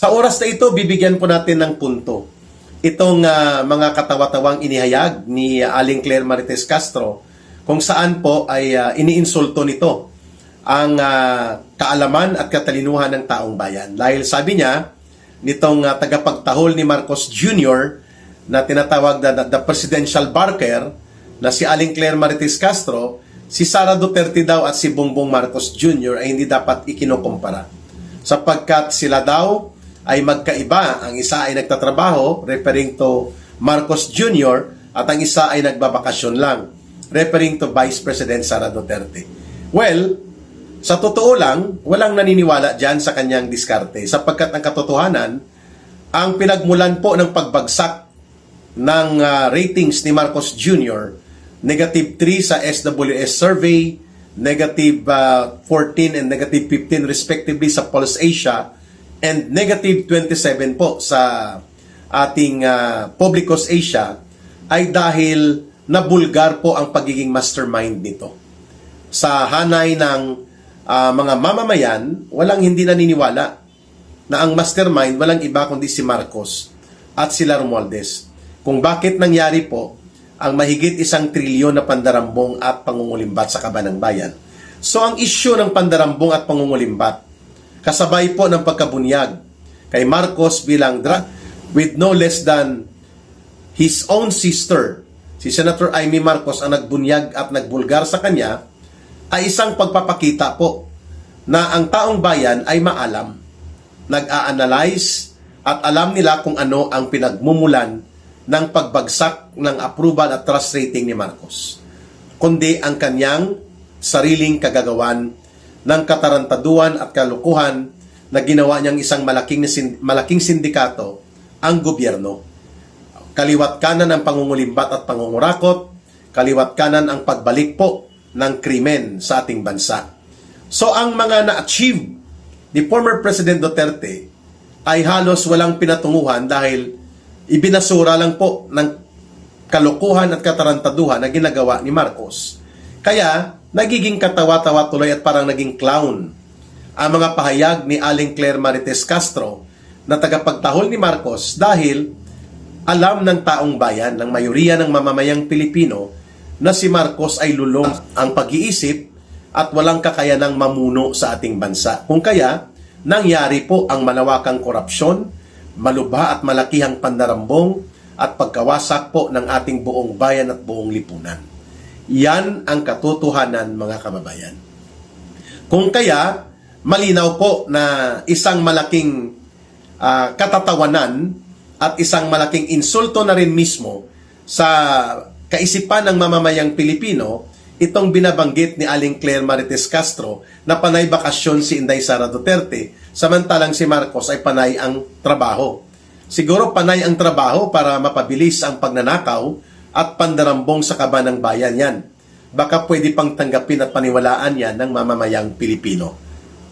Sa oras na ito, bibigyan po natin ng punto itong mga katawa-tawang inihayag ni Aling Claire Marites Castro kung saan po ay iniinsulto nito ang kaalaman at katalinuhan ng taong bayan. Dahil sabi niya, nitong tagapagtahol ni Marcos Jr. na tinatawag na the presidential barker na si Aling Claire Marites Castro, si Sara Duterte daw at si Bongbong Marcos Jr. ay hindi dapat ikinukumpara. Sapagkat sila daw ay magkaiba. Ang isa ay nagtatrabaho, referring to Marcos Jr., at ang isa ay nagbabakasyon lang, referring to Vice President Sara Duterte. Well, sa totoo lang, walang naniniwala dyan sa kanyang diskarte, sapagkat ang katotohanan, ang pinagmulan po ng pagbagsak ng ratings ni Marcos Jr., negative 3 sa SWS survey, negative 14 and negative 15 respectively sa Pulse Asia, and negative 27 po sa ating Publicos Asia, ay dahil nabulgar po ang pagiging mastermind nito. Sa hanay ng mga mamamayan, walang hindi naniniwala na ang mastermind walang iba kundi si Marcos at sila Romualdez. Kung bakit nangyari po ang mahigit 1 trilyon na pandarambong at pangungulimbat sa kaban ng bayan. So ang issue ng pandarambong at pangungulimbat, kasabay po ng pagkabunyag kay Marcos bilang with no less than his own sister, si Senator Amy Marcos, ang nagbunyag at nagbulgar sa kanya, ay isang pagpapakita po na ang taong bayan ay maalam, nag-a-analyze at alam nila kung ano ang pinagmumulan ng pagbagsak ng approval at trust rating ni Marcos, kundi ang kanyang sariling kagagawan ng katarantaduan at kalukuhan na ginawa niyang isang malaking sindikato, ang gobyerno. Kaliwat kanan ang pangungulimbat at pangungurakot, kaliwat kanan ang pagbalik po ng krimen sa ating bansa. So ang mga na-achieve ni former President Duterte ay halos walang pinatunguhan dahil ibinasura lang po ng kalukuhan at katarantaduhan na ginagawa ni Marcos. Kaya nagiging katawa-tawa tuloy at parang naging clown ang mga pahayag ni Aling Claire Marites Castro na tagapagtahol ni Marcos dahil alam ng taong bayan, ng mayoriya ng mamamayang Pilipino, na si Marcos ay lulong ang pag-iisip at walang kakayanang mamuno sa ating bansa. Kung kaya, nangyari po ang malawakang korupsyon, malubha at malakihang pandarambong at pagkawasak po ng ating buong bayan at buong lipunan. Yan ang katotohanan, mga kababayan. Kung kaya, malinaw po na isang malaking katatawanan at isang malaking insulto na rin mismo sa kaisipan ng mamamayang Pilipino itong binabanggit ni Aling Claire Marites Castro na panay bakasyon si Inday Sara Duterte, samantalang si Marcos ay panay ang trabaho. Siguro panay ang trabaho para mapabilis ang pagnanakaw at pandarambong sa kaban ng bayan yan. Baka pwede pang tanggapin at paniwalaan yan ng mamamayang Pilipino.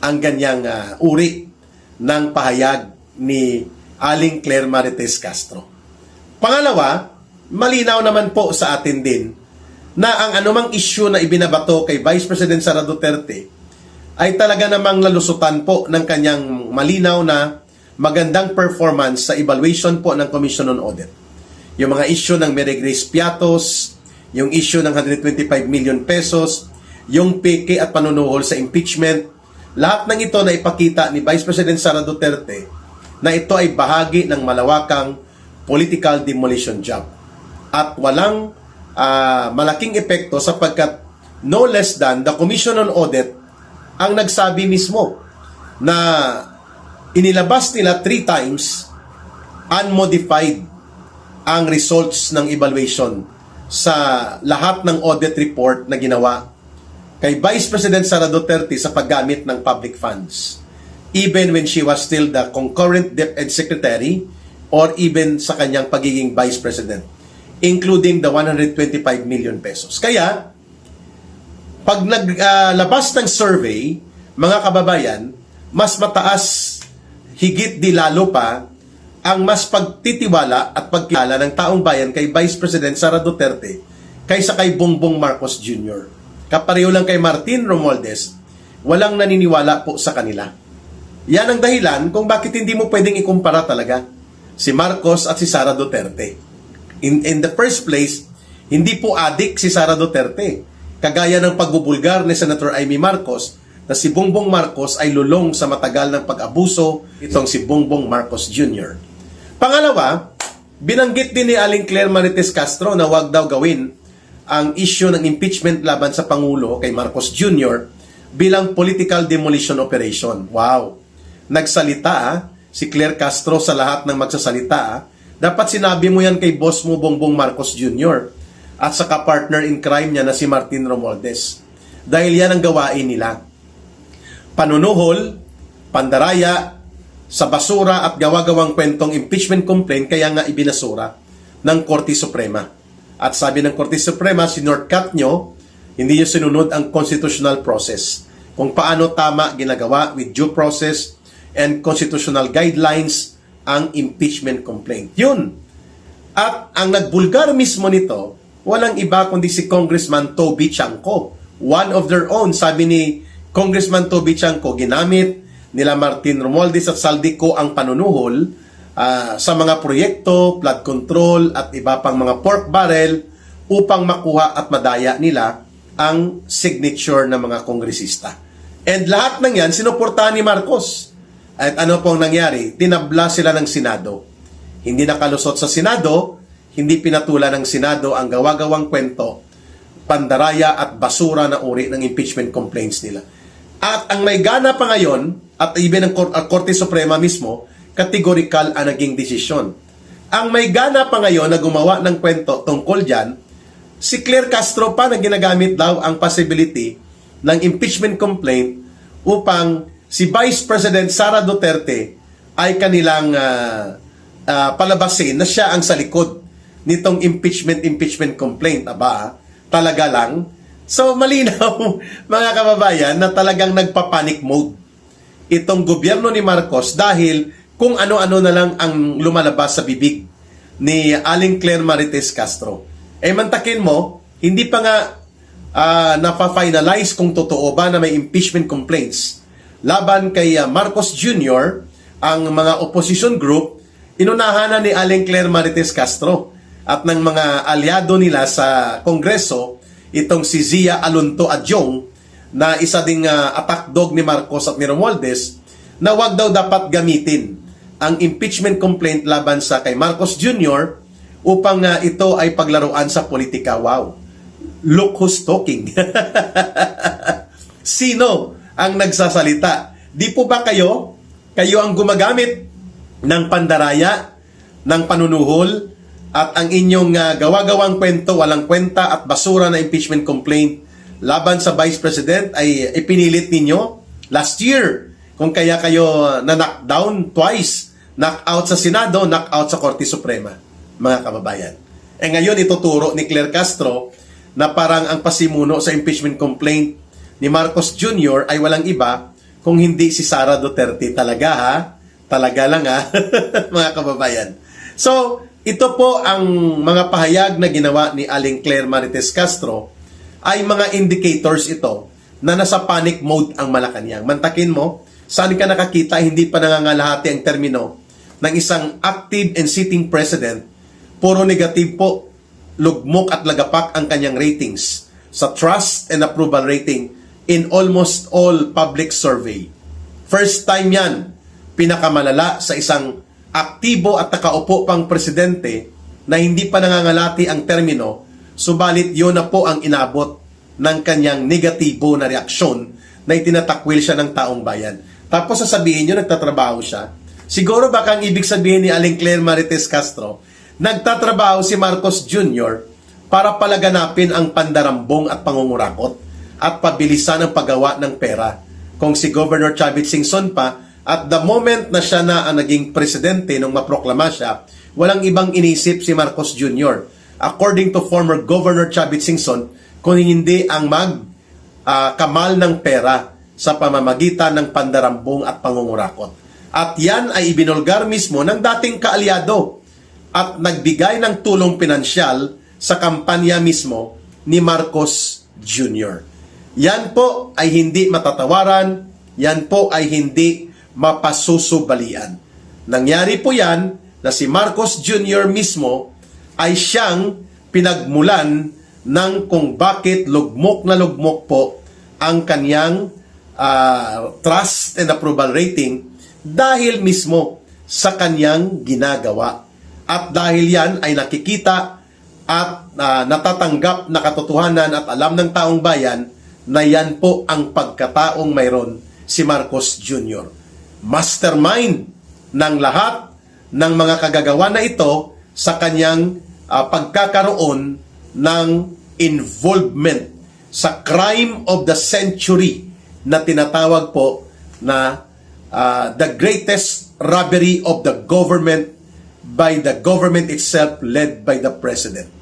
Ang ganyang uri ng pahayag ni Aling Claire Marites Castro. Pangalawa, malinaw naman po sa atin din na ang anumang issue na ibinabato kay Vice President Sara Duterte ay talaga namang lalusutan po ng kanyang malinaw na magandang performance sa evaluation po ng Commission on Audit. Yung mga issue ng Mary Grace Piatos, yung issue ng 125 million pesos, yung peke at panunuhol sa impeachment, lahat ng ito na ipakita ni Vice President Sara Duterte na ito ay bahagi ng malawakang political demolition job. At walang malaking epekto sapagkat no less than the Commission on Audit ang nagsabi mismo na inilabas nila 3 times unmodified ang results ng evaluation sa lahat ng audit report na ginawa kay Vice President Sara Duterte sa paggamit ng public funds, even when she was still the concurrent DepEd Secretary or even sa kanyang pagiging Vice President, including the 125 million pesos. Kaya, pag naglabas ng survey, mga kababayan, mas mataas, higit di lalo pa, ang mas pagtitiwala at pagkilala ng taong bayan kay Vice President Sara Duterte kaysa kay Bongbong Marcos Jr. Kapareho lang kay Martin Romualdez, walang naniniwala po sa kanila. Yan ang dahilan kung bakit hindi mo pwedeng ikumpara talaga si Marcos at si Sara Duterte. In the first place, hindi po adik si Sara Duterte. Kagaya ng pagbubulgar ni Senator Amy Marcos na si Bongbong Marcos ay lulong sa matagal ng pag-abuso itong si Bongbong Marcos Jr. Pangalawa, binanggit din ni Aling Claire Marites Castro na wag daw gawin ang issue ng impeachment laban sa Pangulo kay Marcos Jr. bilang political demolition operation. Wow! Nagsalita si Claire Castro sa lahat ng magsasalita. Dapat sinabi mo yan kay boss mo Bongbong Marcos Jr. at sa partner in crime niya na si Martin Romualdez. Dahil yan ang gawain nila. Panunuhol, pandaraya, sa basura at gawa-gawang kwentong impeachment complaint kaya nga ibinasura ng Korte Suprema. At sabi ng Korte Suprema, sinortcut nyo, hindi nyo sinunod ang constitutional process. Kung paano tama ginagawa with due process and constitutional guidelines ang impeachment complaint. Yun. At ang nagbulgar mismo nito, walang iba kundi si Congressman Toby Chanco. One of their own, sabi ni Congressman Toby Chanco, ginamit nila Martin Romualdez at Saldico ang panunuhol sa mga proyekto, flood control at iba pang mga pork barrel upang makuha at madaya nila ang signature ng mga kongresista. And lahat ng yan, sinuportahan ni Marcos. At ano pong nangyari? Tinabla sila ng Senado. Hindi nakalusot sa Senado, hindi pinatulan ng Senado ang gawa-gawang kwento, pandaraya at basura na uri ng impeachment complaints nila. At ang may gana pa ngayon, at even ang Korte Suprema mismo, kategorikal ang naging desisyon. Ang may gana pa ngayon na gumawa ng kwento tungkol dyan, si Claire Castro pa na ginagamit daw ang possibility ng impeachment complaint upang si Vice President Sara Duterte ay kanilang palabasin na siya ang sa likod nitong impeachment complaint. Aba, talaga lang. So, malinaw, mga kababayan, na talagang nagpa-panic mode itong gobyerno ni Marcos dahil kung ano-ano na lang ang lumalabas sa bibig ni Aling Claire Marites Castro. Eh, mantakin mo, hindi pa nga napa-finalize kung totoo ba na may impeachment complaints laban kay Marcos Jr., ang mga opposition group, inunahan na ni Aling Claire Marites Castro at ng mga aliado nila sa Kongreso, itong si Zia Alonto Adjong, na isa ding attack dog ni Marcos at ni Romualdez, na wag daw dapat gamitin ang impeachment complaint laban sa kay Marcos Jr. upang ito ay paglaruan sa politika. Wow! Look who's talking. Sino ang nagsasalita? Di po ba kayo? Kayo ang gumagamit ng pandaraya, ng panunuhol, at ang inyong gawa-gawang kwento, walang kwenta at basura na impeachment complaint laban sa Vice President ay ipinilit ninyo last year. Kung kaya kayo na-knockdown twice, knock-out sa Senado, knock-out sa Korte Suprema, mga kababayan. Eh ngayon ituturo ni Claire Castro na parang ang pasimuno sa impeachment complaint ni Marcos Jr. ay walang iba kung hindi si Sara Duterte. Talaga ha? Talaga lang ha? Mga kababayan. So, ito po ang mga pahayag na ginawa ni Aling Claire Marites Castro ay mga indicators ito na nasa panic mode ang Malacanang. Mantakin mo, saan ka nakakita hindi pa nangangalahati ang termino ng isang active and sitting president, puro negative po, lugmok at lagapak ang kanyang ratings sa trust and approval rating in almost all public survey. First time yan, pinakamalala sa isang aktibo at nakaupo pang presidente na hindi pa nangangalati ang termino, subalit yun na po ang inabot ng kanyang negatibo na reaksyon na itinatakwil siya ng taong bayan. Tapos sasabihin nyo, nagtatrabaho siya. Siguro baka ang ibig sabihin ni Aling Claire Marites Castro, nagtatrabaho si Marcos Jr. para palaganapin ang pandarambong at pangungurakot at pabilisan ang paggawa ng pera. Kung si Governor Chavit Singson pa, at the moment na siya na ang naging presidente nung maproklama siya, walang ibang inisip si Marcos Jr. According to former Governor Chavit Singson, kung hindi ang kamal ng pera sa pamamagitan ng pandarambong at pangungurakot. At yan ay ibinulgar mismo ng dating kaalyado at nagbigay ng tulong pinansyal sa kampanya mismo ni Marcos Jr. Yan po ay hindi matatawaran, yan po ay hindi mapasusubalian. Nangyari po yan na si Marcos Jr. mismo ay siyang pinagmulan ng kung bakit lugmok na lugmok po ang kanyang trust and approval rating dahil mismo sa kanyang ginagawa. At dahil yan ay nakikita at natatanggap na katotohanan at alam ng taong bayan na yan po ang pagkataong mayroon si Marcos Jr. Mastermind ng lahat ng mga kagagawa na ito sa kanyang pagkakaroon ng involvement sa crime of the century na tinatawag po na the greatest robbery of the government by the government itself led by the President.